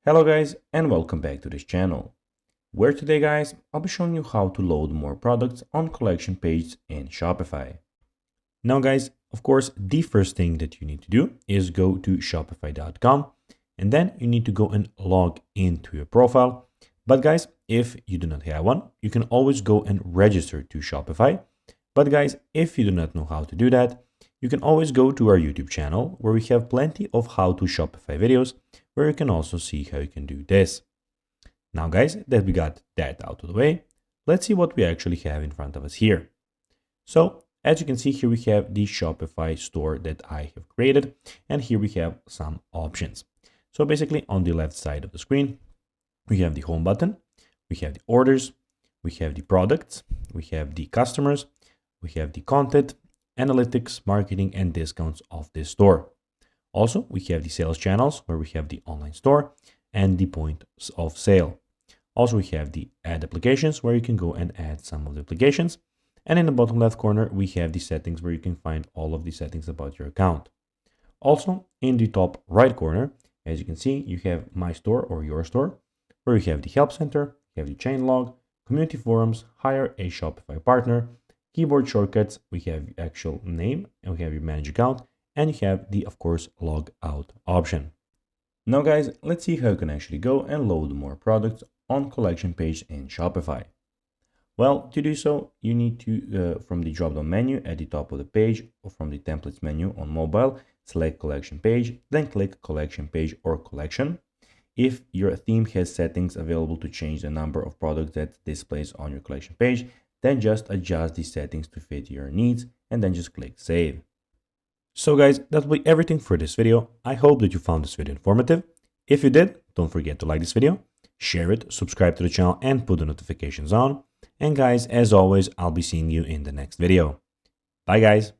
Hello guys and welcome back to this channel, where today guys I'll be showing you how to load more products on collection page in Shopify. Now guys, of course the first thing that you need to do is go to shopify.com and then you need to go and log into your profile. But guys, if you do not have one, you can always go and register to Shopify. But guys, if you do not know how to do that, you can always go to our YouTube channel where we have plenty of how to Shopify videos where you can also see how you can do this. Now guys, that we got that out of the way, let's see what we actually have in front of us here. So as you can see here, we have the Shopify store that I have created, and here we have some options. So basically on the left side of the screen, we have the home button, we have the orders, we have the products, we have the customers, we have the content, analytics, marketing, and discounts of this store. Also, we have the sales channels where we have the online store and the points of sale. Also, we have the add applications where you can go and add some of the applications. And in the bottom left corner, we have the settings where you can find all of the settings about your account. Also, in the top right corner, as you can see, you have my store or your store, where you have the help center, you have the chain log, community forums, hire a Shopify partner, keyboard shortcuts, we have the actual name, and we have your manage account, and you have the, of course, log out option. Now guys, let's see how you can actually go and load more products on collection page in Shopify. Well, to do so, you need to, from the drop-down menu at the top of the page or from the templates menu on mobile, select collection page, then click collection page or collection. If your theme has settings available to change the number of products that displays on your collection page, then just adjust the settings to fit your needs and then just click save. So guys, that will be everything for this video. I hope that you found this video informative. If you did, don't forget to like this video, share it, subscribe to the channel, and put the notifications on. And guys, as always, I'll be seeing you in the next video. Bye guys.